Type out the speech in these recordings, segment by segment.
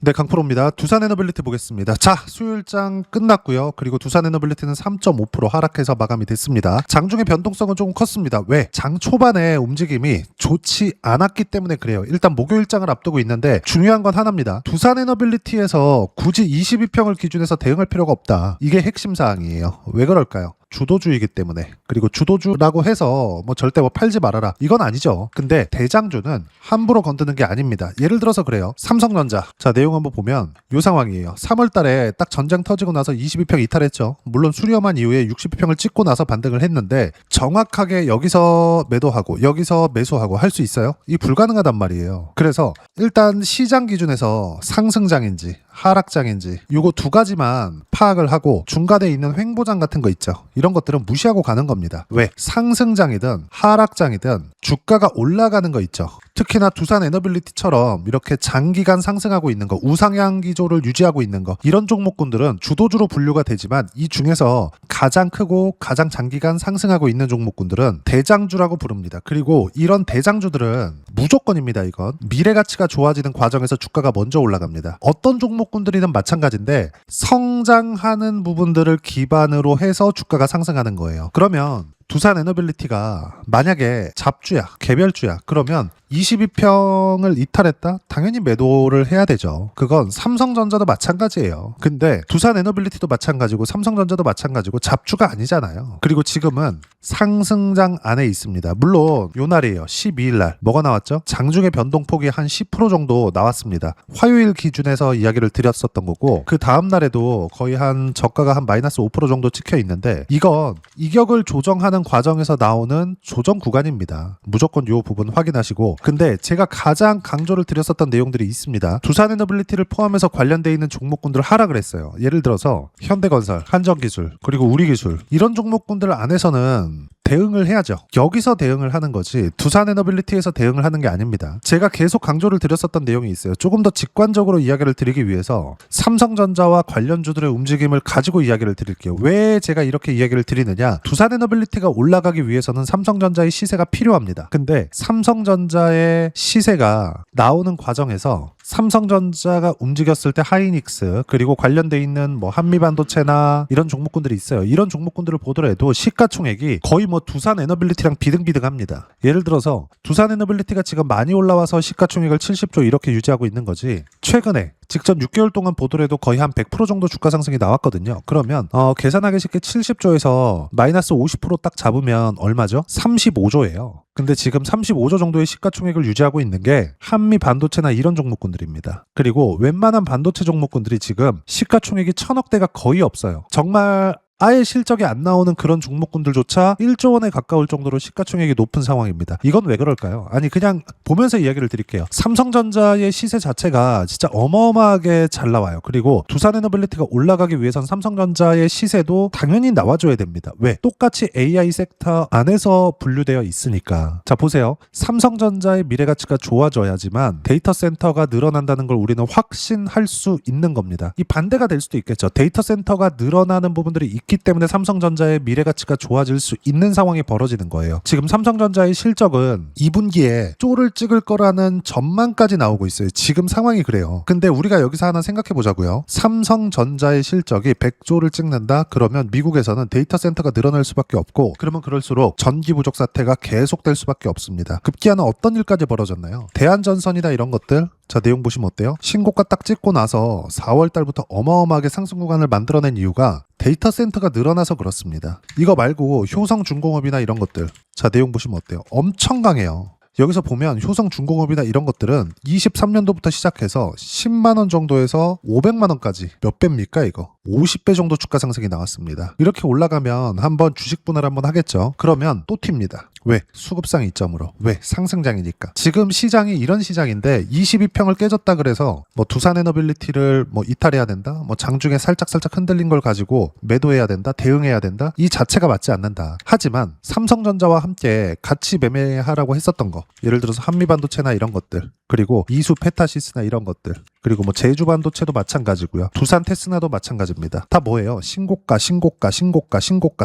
네, 강프로입니다. 두산에너빌리티 보겠습니다. 자, 수요일장 끝났고요. 그리고 두산에너빌리티는 3.5% 하락해서 마감이 됐습니다. 장중의 변동성은 조금 컸습니다. 왜? 장 초반에 움직임이 좋지 않았기 때문에 그래요. 일단 목요일장을 앞두고 있는데 중요한 건 하나입니다. 두산에너빌리티에서 굳이 22평을 기준해서 대응할 필요가 없다. 이게 핵심 사항이에요. 왜 그럴까요? 주도주이기 때문에. 그리고 주도주라고 해서 절대 팔지 말아라, 이건 아니죠. 근데 대장주는 함부로 건드는 게 아닙니다. 예를 들어서 그래요. 삼성전자. 자, 내용 한번 보면 이 상황이에요. 3월 달에 딱 전쟁 터지고 나서 22평 이탈했죠. 물론 수렴한 이후에 62평을 찍고 나서 반등을 했는데 정확하게 여기서 매도하고 여기서 매수하고 할 수 있어요? 이 불가능하단 말이에요. 그래서 일단 시장 기준에서 상승장인지 하락장인지 요거 두 가지만 파악을 하고 중간에 있는 횡보장 같은 거 있죠. 이런 것들은 무시하고 가는 겁니다. 왜? 상승장이든 하락장이든 주가가 올라가는 거 있죠. 특히나 두산에너빌리티처럼 이렇게 장기간 상승하고 있는 거, 우상향 기조를 유지하고 있는 거, 이런 종목군들은 주도주로 분류가 되지만 이 중에서 가장 크고 가장 장기간 상승하고 있는 종목군들은 대장주라고 부릅니다. 그리고 이런 대장주들은 무조건입니다. 이건 미래 가치가 좋아지는 과정에서 주가가 먼저 올라갑니다. 어떤 종목군들이든 마찬가지인데 성장하는 부분들을 기반으로 해서 주가가 상승하는 거예요. 그러면 두산에너빌리티가 만약에 잡주야, 개별주야, 그러면 22평을 이탈했다? 당연히 매도를 해야 되죠. 그건 삼성전자도 마찬가지예요. 근데 두산에너빌리티도 마찬가지고 삼성전자도 마찬가지고 잡주가 아니잖아요. 그리고 지금은 상승장 안에 있습니다. 물론 요 날이에요. 12일 날 뭐가 나왔죠? 장중의 변동폭이 한 10% 정도 나왔습니다. 화요일 기준에서 이야기를 드렸었던 거고, 그 다음 날에도 거의 한 저가가 한 마이너스 5% 정도 찍혀 있는데 이건 이격을 조정하는 과정에서 나오는 조정 구간입니다. 무조건 요 부분 확인하시고, 근데 제가 가장 강조를 드렸었던 내용들이 있습니다. 두산에너빌리티를 포함해서 관련되어 있는 종목군들을 하락을 했어요. 예를 들어서 현대건설, 한전기술, 그리고 우리기술, 이런 종목군들 안에서는 대응을 해야죠. 여기서 대응을 하는 거지 두산에너빌리티에서 대응을 하는 게 아닙니다. 제가 계속 강조를 드렸었던 내용이 있어요. 조금 더 직관적으로 이야기를 드리기 위해서 삼성전자와 관련주들의 움직임을 가지고 이야기를 드릴게요. 왜 제가 이렇게 이야기를 드리느냐? 두산에너빌리티가 올라가기 위해서는 삼성전자의 시세가 필요합니다. 근데 삼성전자의 시세가 나오는 과정에서 삼성전자가 움직였을 때 하이닉스, 그리고 관련돼 있는 한미반도체나 이런 종목군들이 있어요. 이런 종목군들을 보더라도 시가총액이 거의 두산에너빌리티랑 비등비등합니다. 예를 들어서 두산에너빌리티가 지금 많이 올라와서 시가총액을 70조 이렇게 유지하고 있는 거지, 최근에 직전 6개월 동안 보더라도 거의 한 100% 정도 주가 상승이 나왔거든요. 그러면 계산하기 쉽게 70조에서 마이너스 50% 잡으면 얼마죠? 35조예요. 근데 지금 35조 정도의 시가총액을 유지하고 있는 게 한미 반도체나 이런 종목군들입니다. 그리고 웬만한 반도체 종목군들이 지금 시가총액이 1000억대가 거의 없어요. 정말 아예 실적이 안 나오는 그런 종목군들조차 1조 원에 가까울 정도로 시가총액이 높은 상황입니다. 이건 왜 그럴까요? 아니, 그냥 보면서 이야기를 드릴게요. 삼성전자의 시세 자체가 진짜 어마어마하게 잘 나와요. 그리고 두산에너빌리티가 올라가기 위해선 삼성전자의 시세도 당연히 나와줘야 됩니다. 왜? 똑같이 AI 섹터 안에서 분류되어 있으니까. 자, 보세요. 삼성전자의 미래 가치가 좋아져야지만 데이터 센터가 늘어난다는 걸 우리는 확신할 수 있는 겁니다. 이 반대가 될 수도 있겠죠. 데이터 센터가 늘어나는 부분들이 있기 때문에 삼성전자의 미래 가치가 좋아질 수 있는 상황이 벌어지는 거예요. 지금 삼성전자의 실적은 2분기에 쪼를 찍을 거라는 전망까지 나오고 있어요. 지금 상황이 그래요. 근데 우리가 여기서 하나 생각해 보자고요. 삼성전자의 실적이 100조를 찍는다? 그러면 미국에서는 데이터 센터가 늘어날 수밖에 없고, 그러면 그럴수록 전기 부족 사태가 계속될 수밖에 없습니다. 급기야는 어떤 일까지 벌어졌나요? 대한전선이나 이런 것들, 자, 내용 보시면 어때요? 신고가 딱 찍고 나서 4월 달부터 어마어마하게 상승 구간을 만들어낸 이유가 데이터 센터가 늘어나서 그렇습니다. 이거 말고 효성중공업이나 이런 것들, 자, 내용 보시면 어때요? 엄청 강해요. 여기서 보면 효성중공업이나 이런 것들은 23년도부터 시작해서 10만원 정도에서 500만원까지 몇 배입니까 이거? 50배 정도 주가 상승이 나왔습니다. 이렇게 올라가면 한번 주식 분할 한번 하겠죠. 그러면 또 튑니다. 왜? 수급상 이점으로. 왜? 상승장이니까. 지금 시장이 이런 시장인데 22평을 깨졌다 그래서 두산에너빌리티를 이탈해야 된다? 장중에 살짝 흔들린 걸 가지고 매도해야 된다? 대응해야 된다? 이 자체가 맞지 않는다. 하지만 삼성전자와 함께 같이 매매하라고 했었던 거, 예를 들어서 한미반도체나 이런 것들, 그리고 이수 페타시스나 이런 것들, 그리고 제주반도체도 마찬가지고요. 두산 테스나도 마찬가지입니다. 다 뭐예요? 신고가.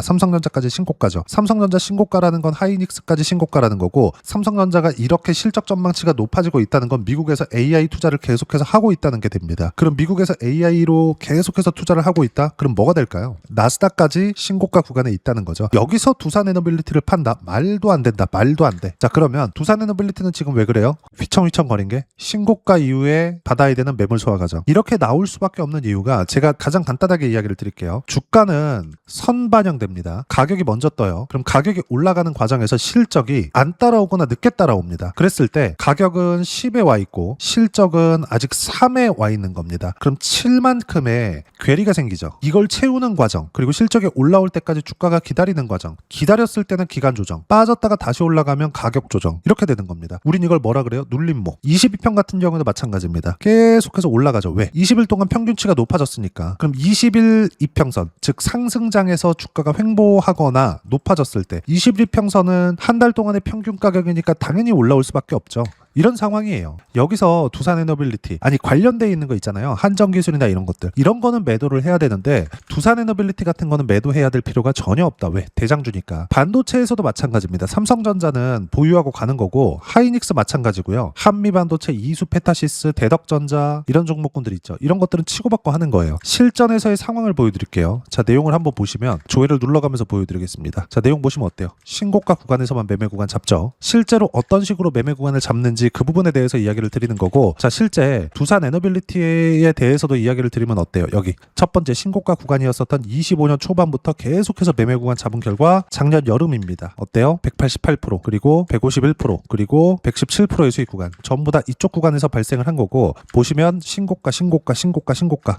삼성전자까지 신고가죠. 삼성전자 신고가라는 건 하이닉스 하이닉스까지 신고가라는 거고, 삼성전자가 이렇게 실적 전망치가 높아지고 있다는 건 미국에서 AI 투자를 계속해서 하고 있다는 게 됩니다. 그럼 미국에서 AI로 계속해서 투자를 하고 있다? 그럼 뭐가 될까요? 나스닥까지 신고가 구간에 있다는 거죠. 여기서 두산에너빌리티를 판다? 말도 안 된다. 말도 안 돼. 자, 그러면 두산에너빌리티는 지금 왜 그래요? 휘청휘청 거린 게 신고가 이후에 받아야 되는 매물 소화 과정. 이렇게 나올 수밖에 없는 이유가 제가 가장 간단하게 이야기를 드릴게요. 주가는 선반영됩니다. 가격이 먼저 떠요. 그럼 가격이 올라가는 과정에서 실적이 안 따라오거나 늦게 따라옵니다. 그랬을 때 가격은 10에 와 있고 실적은 아직 3에 와 있는 겁니다. 그럼 7만큼의 괴리가 생기죠. 이걸 채우는 과정, 그리고 실적이 올라올 때까지 주가가 기다리는 과정. 기다렸을 때는 기간 조정, 빠졌다가 다시 올라가면 가격 조정, 이렇게 되는 겁니다. 우린 이걸 뭐라 그래요? 눌림목. 22평 같은 경우는 마찬가지입니다. 계속해서 올라가죠. 왜? 20일 동안 평균치가 높아졌으니까. 그럼 20일 이평선, 즉 상승장에서 주가가 횡보하거나 높아졌을 때 20일 이평선은 한 달 동안의 평균 가격이니까 당연히 올라올 수밖에 없죠. 이런 상황이에요. 여기서 두산에너빌리티, 아니 관련돼 있는 거 있잖아요. 한정기술이나 이런 것들, 이런 거는 매도를 해야 되는데 두산에너빌리티 같은 거는 매도해야 될 필요가 전혀 없다. 왜? 대장주니까. 반도체에서도 마찬가지입니다. 삼성전자는 보유하고 가는 거고, 하이닉스 마찬가지고요. 한미반도체, 이수페타시스, 대덕전자, 이런 종목군들 있죠. 이런 것들은 치고받고 하는 거예요. 실전에서의 상황을 보여드릴게요. 자, 내용을 한번 보시면 조회를 눌러가면서 보여드리겠습니다. 자, 내용 보시면 어때요? 신고가 구간에서만 매매 구간 잡죠. 실제로 어떤 식으로 매매 구간을 잡는지 그 부분에 대해서 이야기를 드리는 거고, 자, 실제 두산에너빌리티에 대해서도 이야기를 드리면 어때요? 여기 첫 번째 신고가 구간이었었던 25년 초반부터 계속해서 매매 구간 잡은 결과 작년 여름입니다. 어때요? 188%, 그리고 151%, 그리고 117%의 수익 구간, 전부 다 이쪽 구간에서 발생을 한 거고, 보시면 신고가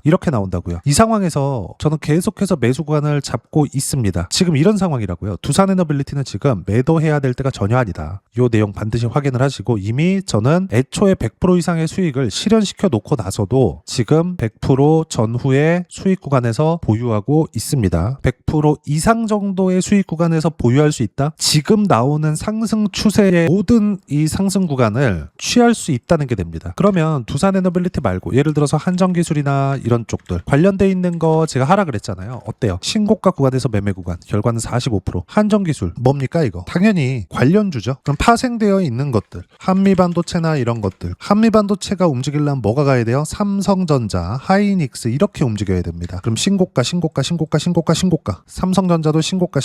이렇게 나온다고요. 이 상황에서 저는 계속해서 매수 구간을 잡고 있습니다. 지금 이런 상황이라고요. 두산에너빌리티는 지금 매도해야 될 때가 전혀 아니다. 이 내용 반드시 확인을 하시고, 이미 저는 애초에 100% 이상의 수익을 실현시켜 놓고 나서도 지금 100% 전후의 수익 구간에서 보유하고 있습니다. 100% 이상 정도의 수익 구간에서 보유할 수 있다? 지금 나오는 상승 추세의 모든 이 상승 구간을 취할 수 있다는 게 됩니다. 그러면 두산에너빌리티 말고 예를 들어서 한정기술이나 이런 쪽들 관련돼 있는 거 제가 하라 그랬잖아요. 어때요? 신고가 구간에서 매매 구간, 결과는 45%. 한정기술 뭡니까 이거? 당연히 관련주죠. 그럼 파생되어 있는 것들, 한미반도체나 이런 것들, 한미반도체가 움직이려면 뭐가 가야 돼요? 삼성전자, 하이닉스 이렇게 움직여야 됩니다. 그럼 신고가 삼성전자도 신고가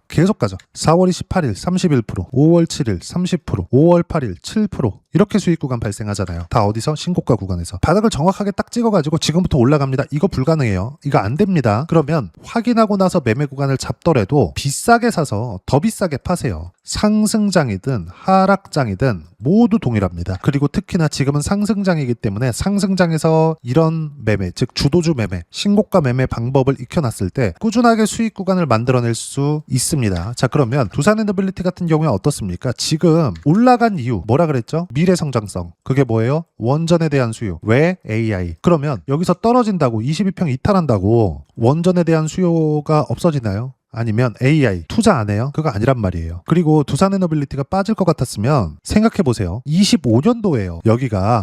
계속 가죠. 4월 28일 31%, 5월 7일 30%, 5월 8일 7%, 이렇게 수익 구간 발생하잖아요. 다 어디서? 신고가 구간에서. 바닥을 정확하게 딱 찍어가지고 지금부터 올라갑니다. 이거 불가능해요. 이거 안 됩니다. 그러면 확인하고 나서 매매 구간을 잡더라도 비싸게 사서 더 비싸게 파세요. 상승장이든 하락장이든 모두 동일합니다. 그리고 특히나 지금은 상승장이기 때문에 상승장에서 이런 매매, 즉 주도주 매매, 신고가 매매 방법을 익혀놨을 때 꾸준하게 수익 구간을 만들어낼 수 있습니다. 자, 그러면 두산에너빌리티 같은 경우에 어떻습니까? 지금 올라간 이유 뭐라 그랬죠? 미래 성장성. 그게 뭐예요? 원전에 대한 수요. 왜? AI. 그러면 여기서 떨어진다고 22평 이탈한다고 원전에 대한 수요가 없어지나요? 아니면 AI 투자 안 해요? 그거 아니란 말이에요. 그리고 두산에너빌리티가 빠질 것 같았으면 생각해보세요. 25년도에요.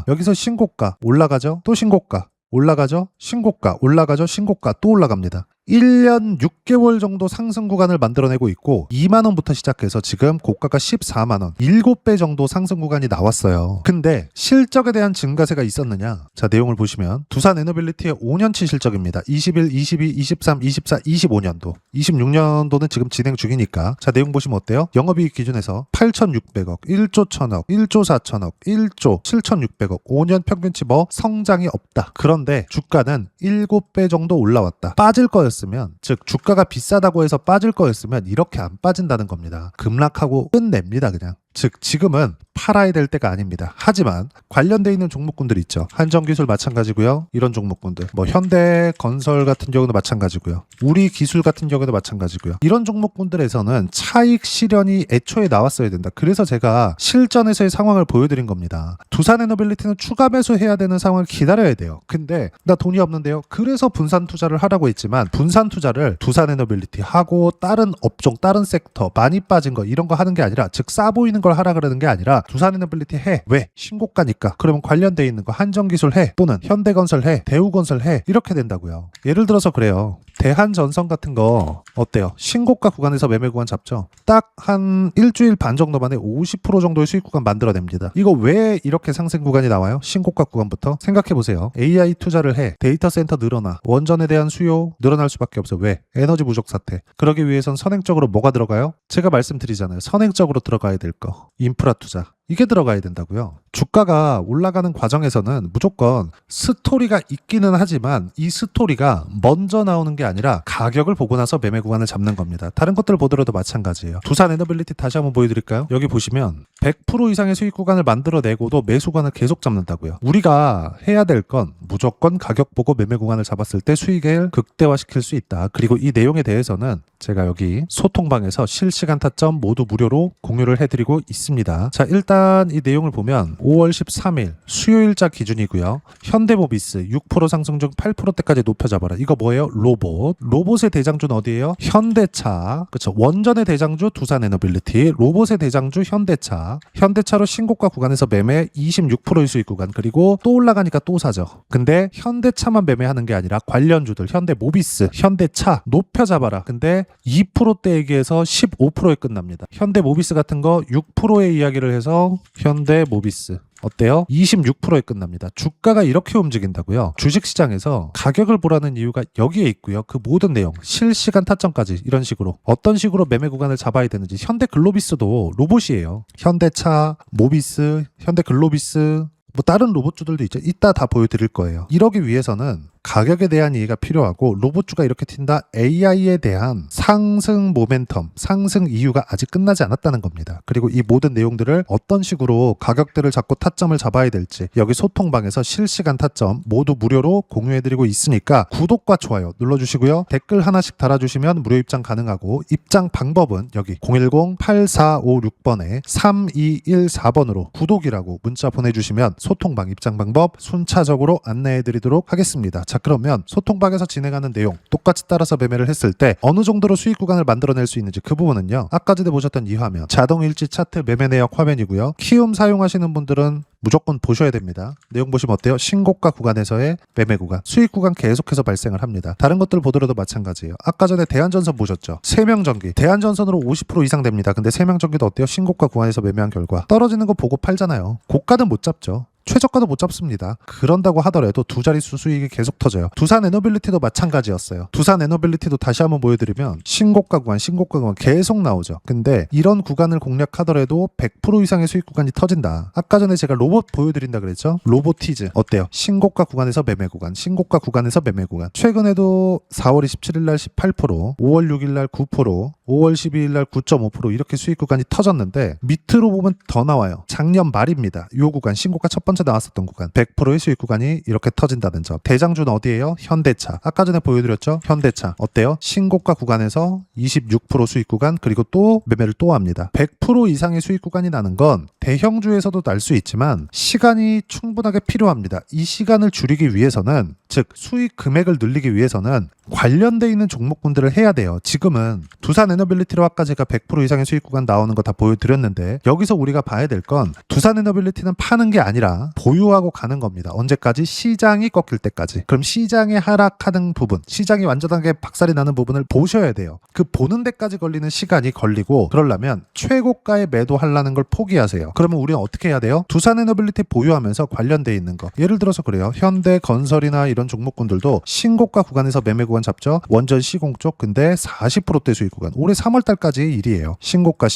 여기서 신고가 올라가죠? 또 신고가 올라가죠? 신고가 올라가죠? 신고가 또 올라갑니다. 1년 6개월 정도 상승 구간을 만들어내고 있고 2만원부터 시작해서 지금 고가가 14만원, 7배 정도 상승 구간이 나왔어요. 근데 실적에 대한 증가세가 있었느냐? 자, 내용을 보시면 두산에너빌리티의 5년치 실적입니다. 21, 22, 23, 24, 25년도 26년도는 지금 진행 중이니까 자, 내용 보시면 어때요? 영업이익 기준에서 8,600억, 1조 1,000억, 1조 4,000억, 1조 7,600억, 5년 평균치 성장이 없다. 그런데 주가는 7배 정도 올라왔다. 빠질 거였어요. 즉 주가가 비싸다고 해서 빠질 거였으면 이렇게 안 빠진다는 겁니다. 급락하고 끝냅니다. 그냥. 즉 지금은 팔아야 될 때가 아닙니다. 하지만 관련돼 있는 종목군들 있죠. 한정기술 마찬가지고요. 이런 종목군들 현대건설 같은 경우도 마찬가지고요. 우리기술 같은 경우도 마찬가지고요. 이런 종목군들에서는 차익 실현이 애초에 나왔어야 된다. 그래서 제가 실전에서의 상황을 보여드린 겁니다. 두산에너빌리티는 추가 매수해야 되는 상황을 기다려야 돼요. 근데 나 돈이 없는데요. 그래서 분산 투자를 하라고 했지만 분산 투자를 두산에너빌리티 하고 다른 업종, 다른 섹터 많이 빠진 거 이런 거 하는 게 아니라 즉 싸 보이는 걸 하라 그러는 게 아니라 두산에너빌리티 해. 왜? 신고가니까. 그러면 관련돼 있는 거 한정기술 해. 또는 현대건설 해. 대우건설 해. 이렇게 된다고요. 예를 들어서 그래요. 대한전선 같은 거 어때요? 신고가 구간에서 매매 구간 잡죠? 딱 한 일주일 반 정도 만에 50% 정도의 수익 구간 만들어냅니다. 이거 왜 이렇게 상승 구간이 나와요? 신고가 구간부터 생각해보세요. AI 투자를 해. 데이터 센터 늘어나. 원전에 대한 수요 늘어날 수밖에 없어요. 왜? 에너지 부족 사태. 그러기 위해선 선행적으로 뭐가 들어가요? 제가 말씀드리잖아요. 선행적으로 들어가야 될 거. 인프라 투자. 이게 들어가야 된다고요. 주가가 올라가는 과정에서는 무조건 스토리가 있기는 하지만 이 스토리가 먼저 나오는 게 아니라 가격을 보고 나서 매매 구간을 잡는 겁니다. 다른 것들 보더라도 마찬가지예요. 두산 에너빌리티 다시 한번 보여드릴까요? 여기 보시면 100% 이상의 수익 구간을 만들어내고도 매수 구간을 계속 잡는다고요. 우리가 해야 될 건 무조건 가격 보고 매매 구간을 잡았을 때 수익을 극대화시킬 수 있다. 그리고 이 내용에 대해서는 제가 여기 소통방에서 실시간 타점 모두 무료로 공유를 해드리고 있습니다. 자, 일단 이 내용을 보면 5월 13일 수요일자 기준이고요. 현대모비스 6% 상승 중 8%대까지 높여잡아라. 이거 뭐예요? 로봇. 로봇의 대장주는 어디예요? 현대차. 그렇죠. 원전의 대장주 두산에너빌리티, 로봇의 대장주 현대차. 현대차로 신고가 구간에서 매매 26%의 수익 구간. 그리고 또 올라가니까 또 사죠. 근데 현대차만 매매하는 게 아니라 관련주들 현대모비스, 현대차 높여잡아라. 근데 2%대 얘기해서 15%에 끝납니다. 현대모비스 같은 거 6%의 이야기를 해서 현대모비스 어때요? 26%에 끝납니다. 주가가 이렇게 움직인다고요. 주식시장에서 가격을 보라는 이유가 여기에 있고요. 그 모든 내용, 실시간 타점까지 이런 식으로 어떤 식으로 매매 구간을 잡아야 되는지. 현대글로비스도 로봇이에요. 현대차, 모비스, 현대글로비스 뭐 다른 로봇주들도 있죠. 이따 다 보여드릴 거예요. 이러기 위해서는 가격에 대한 이해가 필요하고 로봇주가 이렇게 튄다. AI에 대한 상승 모멘텀, 상승 이유가 아직 끝나지 않았다는 겁니다. 그리고 이 모든 내용들을 어떤 식으로 가격대를 잡고 타점을 잡아야 될지 여기 소통방에서 실시간 타점 모두 무료로 공유해드리고 있으니까 구독과 좋아요 눌러주시고요. 댓글 하나씩 달아주시면 무료 입장 가능하고 입장 방법은 여기 010-8456번에 3214번으로 구독이라고 문자 보내주시면 소통방 입장 방법 순차적으로 안내해드리도록 하겠습니다. 자, 그러면 소통방에서 진행하는 내용 똑같이 따라서 매매를 했을 때 어느 정도로 수익 구간을 만들어낼 수 있는지 그 부분은요. 아까 전에 보셨던 이 화면 자동일지 차트 매매 내역 화면이고요. 키움 사용하시는 분들은 무조건 보셔야 됩니다. 내용 보시면 어때요? 신고가 구간에서의 매매 구간, 수익 구간 계속해서 발생을 합니다. 다른 것들 보더라도 마찬가지예요. 아까 전에 대한전선 보셨죠? 세명전기, 대한전선으로 50% 이상 됩니다. 근데 세명전기도 어때요? 신고가 구간에서 매매한 결과 떨어지는 거 보고 팔잖아요. 고가는 못 잡죠. 최저가도 못 잡습니다. 그런다고 하더라도 두 자릿수 수익이 계속 터져요. 두산에너빌리티도 마찬가지였어요. 두산에너빌리티도 다시 한번 보여드리면 신고가 구간 계속 나오죠. 근데 이런 구간을 공략하더라도 100% 이상의 수익 구간이 터진다. 아까 전에 제가 로봇 보여드린다 그랬죠. 로보티즈 어때요? 신고가 구간에서 매매 구간, 신고가 구간에서 매매 구간. 최근에도 4월 27일 날 18%, 5월 6일 날 9%, 5월 12일 날 9.5% 이렇게 수익 구간이 터졌는데 밑으로 보면 더 나와요. 작년 말입니다. 이 구간 신고가 첫 번째 나왔었던 구간 100%의 수익 구간이 이렇게 터진다는 점. 대장주는 어디예요? 현대차. 아까 전에 보여드렸죠? 현대차 어때요? 신고가 구간에서 26% 수익 구간 그리고 또 매매를 또 합니다. 100% 이상의 수익 구간이 나는 건 대형주에서도 날 수 있지만 시간이 충분하게 필요합니다. 이 시간을 줄이기 위해서는 즉 수익 금액을 늘리기 위해서는 관련돼 있는 종목군들을 해야 돼요. 지금은 두산에너빌리티로 아까 제가 100% 이상의 수익 구간 나오는 거 다 보여드렸는데 여기서 우리가 봐야 될 건 두산에너빌리티는 파는 게 아니라 보유하고 가는 겁니다. 언제까지? 시장이 꺾일 때까지. 그럼 시장이 하락하는 부분, 시장이 완전하게 박살이 나는 부분을 보셔야 돼요. 그 보는 데까지 걸리는 시간이 걸리고 그러려면 최고가에 매도하려는 걸 포기하세요. 그러면 우리는 어떻게 해야 돼요? 두산에너빌리티 보유하면서 관련돼 있는 거. 예를 들어서 그래요. 현대건설이나 이런 종목군들도 신고가 구간에서 매매 구간 잡죠. 원전 시공 쪽 근데 40%대 수익 구간. 올해 3월 달까지의 일이에요. 신고가.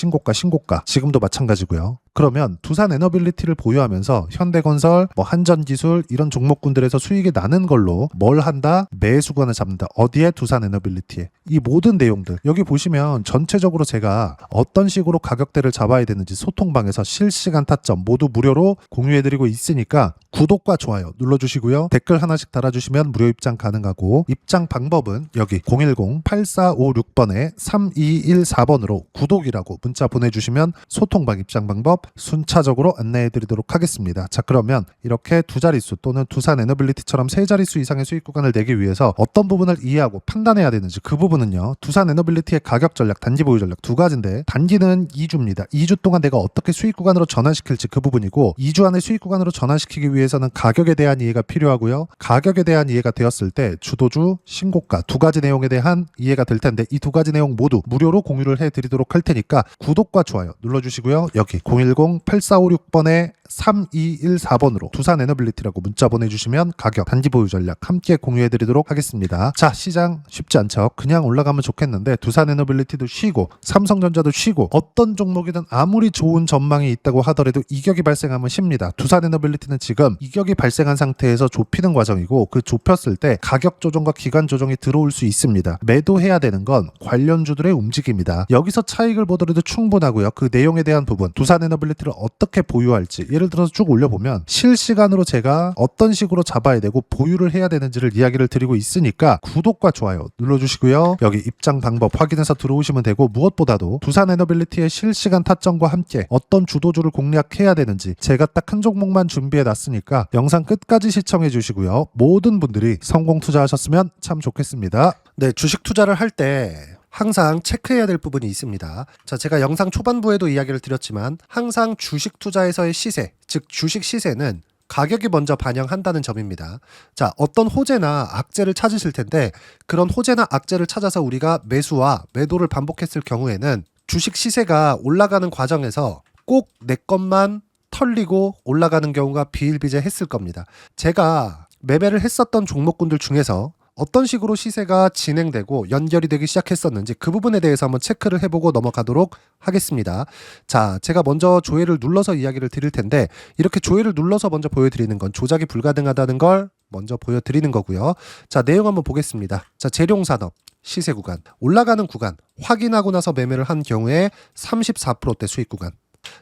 지금도 마찬가지고요. 그러면 두산에너빌리티를 보유하면서 현대건설, 한전기술 이런 종목군들에서 수익이 나는 걸로 뭘 한다? 매수관을 잡는다. 어디에? 두산에너빌리티에. 이 모든 내용들 여기 보시면 전체적으로 제가 어떤 식으로 가격대를 잡아야 되는지 소통방에서 실시간 타점 모두 무료로 공유해드리고 있으니까 구독과 좋아요 눌러주시고요. 댓글 하나씩 달아주시면 무료 입장 가능하고 입장 방법은 여기 010-8456번에 3214번으로 구독이라고 문자 보내주시면 소통방 입장 방법 순차적으로 안내해 드리도록 하겠습니다. 자, 그러면 이렇게 두 자릿수 또는 두산 에너빌리티처럼 세 자릿수 이상의 수익 구간을 내기 위해서 어떤 부분을 이해하고 판단해야 되는지, 그 부분은요, 두산 에너빌리티의 가격 전략, 단기 보유 전략 두 가지인데, 단기는 2주입니다. 2주 동안 내가 어떻게 수익 구간으로 전환시킬지 그 부분이고, 2주 안에 수익 구간으로 전환시키기 위해서는 가격에 대한 이해가 필요하고요. 가격에 대한 이해가 되었을 때 주도주, 신고가 두 가지 내용에 대한 이해가 될 텐데, 이 두 가지 내용 모두 무료로 공유를 해드리도록 할 테니까 구독과 좋아요 눌러주시고요. 여기 010-8456번에 3214번으로 두산 에너빌리티라고 문자 보내주시면 가격, 단기 보유 전략 함께 공유해드리도록 하겠습니다. 자, 시장 쉽지 않죠. 그냥 올라가면 좋겠는데 두산 에너빌리티도 쉬고 삼성전자도 쉬고 어떤 종목이든 아무리 좋은 전망이 있다고 하더라도 이격이 발생하면 쉽니다. 두산 에너빌리티는 지금 이격이 발생한 상태에서 좁히는 과정이고, 그 좁혔을 때 가격 조정과 기간 조정이 들어올 수 있습니다. 매도해야 되는 건 관련주들의 움직임이다. 여기서 차익을 보더라도 충분하고요. 그 내용에 대한 부분, 두산 에너빌리티를 어떻게 보유할지, 예를 들어서 쭉 올려보면 실시간으로 제가 어떤 식으로 잡아야 되고 보유를 해야 되는지를 이야기를 드리고 있으니까 구독과 좋아요 눌러주시고요. 여기 입장 방법 확인해서 들어오시면 되고, 무엇보다도 두산 에너빌리티의 실시간 타점과 함께 어떤 주도주를 공략해야 되는지 제가 딱 한 종목만 준비해 놨으니까 영상 끝까지 시청해 주시고요. 모든 분들이 성공 투자하셨으면 참 좋겠습니다. 네, 주식 투자를 할 때 항상 체크해야 될 부분이 있습니다. 자, 제가 영상 초반부에도 이야기를 드렸지만 항상 주식 투자에서의 시세, 즉 주식 시세는 가격이 먼저 반영한다는 점입니다. 자, 어떤 호재나 악재를 찾으실 텐데, 그런 호재나 악재를 찾아서 우리가 매수와 매도를 반복했을 경우에는 주식 시세가 올라가는 과정에서 꼭 내 것만 털리고 올라가는 경우가 비일비재했을 겁니다. 제가 매매를 했었던 종목군들 중에서 어떤 식으로 시세가 진행되고 연결이 되기 시작했었는지 그 부분에 대해서 한번 체크를 해보고 넘어가도록 하겠습니다. 자, 제가 먼저 조회를 눌러서 이야기를 드릴 텐데, 이렇게 조회를 눌러서 먼저 보여드리는 건 조작이 불가능하다는 걸 먼저 보여드리는 거고요. 자, 내용 한번 보겠습니다. 자, 재룡산업 시세 구간, 올라가는 구간 확인하고 나서 매매를 한 경우에 34%대 수익 구간.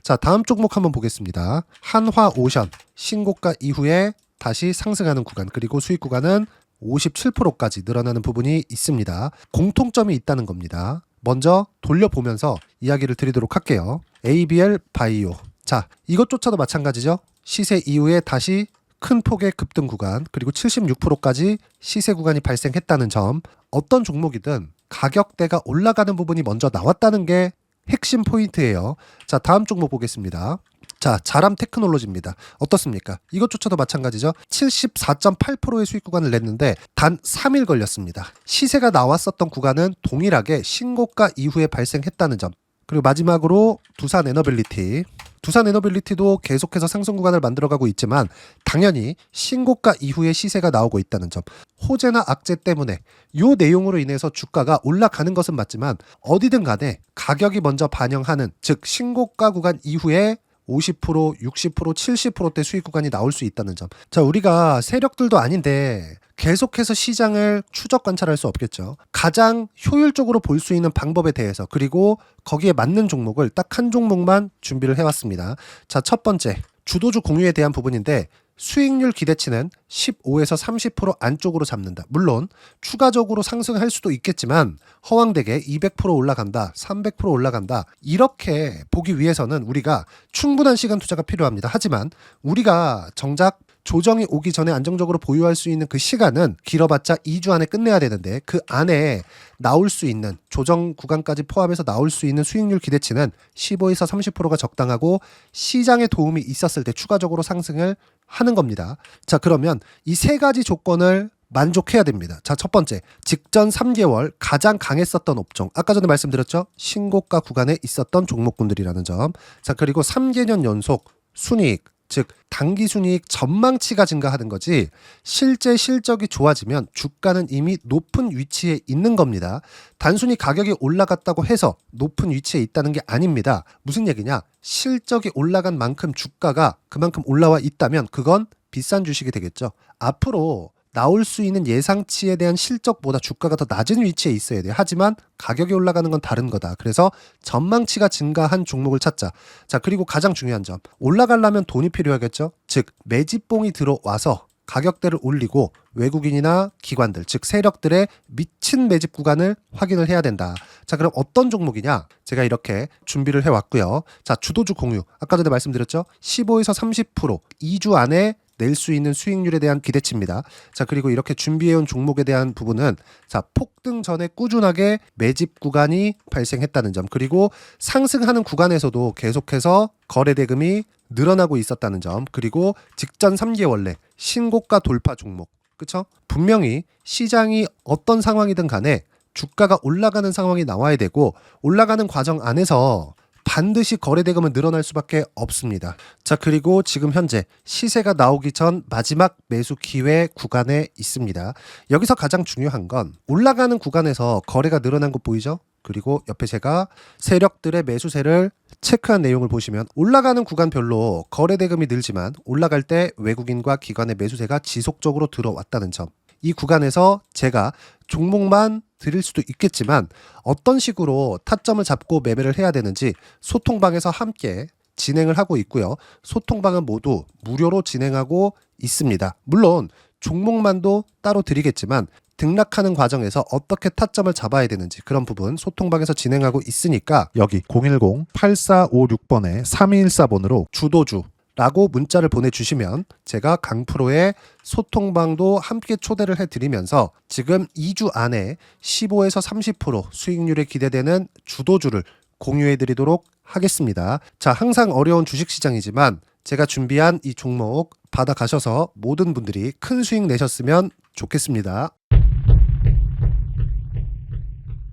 자, 다음 종목 한번 보겠습니다. 한화오션 신고가 이후에 다시 상승하는 구간, 그리고 수익 구간은 57%까지 늘어나는 부분이 있습니다. 공통점이 있다는 겁니다. 먼저 돌려보면서 이야기를 드리도록 할게요. ABL 바이오. 자, 이것조차도 마찬가지죠. 시세 이후에 다시 큰 폭의 급등 구간, 그리고 76%까지 시세 구간이 발생했다는 점. 어떤 종목이든 가격대가 올라가는 부분이 먼저 나왔다는 게 핵심 포인트예요. 자, 다음 종목 보겠습니다. 자, 자람 테크놀로지입니다. 어떻습니까? 이것조차도 마찬가지죠. 74.8%의 수익 구간을 냈는데 단 3일 걸렸습니다. 시세가 나왔었던 구간은 동일하게 신고가 이후에 발생했다는 점. 그리고 마지막으로 두산 에너빌리티. 두산 에너빌리티도 계속해서 상승 구간을 만들어가고 있지만 당연히 신고가 이후에 시세가 나오고 있다는 점. 호재나 악재 때문에 이 내용으로 인해서 주가가 올라가는 것은 맞지만 어디든 간에 가격이 먼저 반영하는, 즉 신고가 구간 이후에 50%, 60%, 70%대 수익 구간이 나올 수 있다는 점. 자, 우리가 세력들도 아닌데 계속해서 시장을 추적 관찰할 수 없겠죠. 가장 효율적으로 볼 수 있는 방법에 대해서, 그리고 거기에 맞는 종목을 딱 한 종목만 준비를 해왔습니다. 자, 첫 번째 주도주 공유에 대한 부분인데, 수익률 기대치는 15에서 30% 안쪽으로 잡는다. 물론 추가적으로 상승할 수도 있겠지만 허황되게 200% 올라간다, 300% 올라간다, 이렇게 보기 위해서는 우리가 충분한 시간 투자가 필요합니다. 하지만 우리가 정작 조정이 오기 전에 안정적으로 보유할 수 있는 그 시간은 길어봤자 2주 안에 끝내야 되는데, 그 안에 나올 수 있는 조정 구간까지 포함해서 나올 수 있는 수익률 기대치는 15에서 30%가 적당하고 시장에 도움이 있었을 때 추가적으로 상승을 하는 겁니다. 자, 그러면 이 세 가지 조건을 만족해야 됩니다. 자, 첫 번째, 직전 3개월 가장 강했었던 업종. 아까 전에 말씀드렸죠? 신고가 구간에 있었던 종목군들이라는 점. 자, 그리고 3개년 연속 순이익, 즉 단기 순이익 전망치가 증가하는 거지 실제 실적이 좋아지면 주가는 이미 높은 위치에 있는 겁니다. 단순히 가격이 올라갔다고 해서 높은 위치에 있다는 게 아닙니다. 무슨 얘기냐? 실적이 올라간 만큼 주가가 그만큼 올라와 있다면 그건 비싼 주식이 되겠죠. 앞으로 나올 수 있는 예상치에 대한 실적보다 주가가 더 낮은 위치에 있어야 돼요. 하지만 가격이 올라가는 건 다른 거다. 그래서 전망치가 증가한 종목을 찾자. 자, 그리고 가장 중요한 점, 올라가려면 돈이 필요하겠죠. 즉 매집봉이 들어와서 가격대를 올리고 외국인이나 기관들, 즉 세력들의 미친 매집 구간을 확인을 해야 된다. 자, 그럼 어떤 종목이냐? 제가 이렇게 준비를 해왔고요. 자, 주도주 공유. 아까 전에 말씀드렸죠? 15에서 30% 2주 안에 낼 수 있는 수익률에 대한 기대치입니다. 자, 그리고 이렇게 준비해온 종목에 대한 부분은 자, 폭등 전에 꾸준하게 매집 구간이 발생했다는 점, 그리고 상승하는 구간에서도 계속해서 거래 대금이 늘어나고 있었다는 점, 그리고 직전 3개월 내 신고가 돌파 종목. 그쵸? 분명히 시장이 어떤 상황이든 간에 주가가 올라가는 상황이 나와야 되고, 올라가는 과정 안에서 반드시 거래 대금은 늘어날 수밖에 없습니다. 자, 그리고 지금 현재 시세가 나오기 전 마지막 매수 기회 구간에 있습니다. 여기서 가장 중요한 건 올라가는 구간에서 거래가 늘어난 거 보이죠? 그리고 옆에 제가 세력들의 매수세를 체크한 내용을 보시면 올라가는 구간별로 거래 대금이 늘지만 올라갈 때 외국인과 기관의 매수세가 지속적으로 들어왔다는 점. 이 구간에서 제가 종목만 드릴 수도 있겠지만 어떤 식으로 타점을 잡고 매매를 해야 되는지 소통방에서 함께 진행을 하고 있고요. 소통방은 모두 무료로 진행하고 있습니다. 물론 종목만도 따로 드리겠지만 등락하는 과정에서 어떻게 타점을 잡아야 되는지 그런 부분 소통방에서 진행하고 있으니까 여기 010-8456번에 3214번으로 주도주 라고 문자를 보내주시면 제가 강프로의 소통방도 함께 초대를 해드리면서 지금 2주 안에 15에서 30% 수익률이 기대되는 주도주를 공유해드리도록 하겠습니다. 자, 항상 어려운 주식시장이지만 제가 준비한 이 종목 받아가셔서 모든 분들이 큰 수익 내셨으면 좋겠습니다.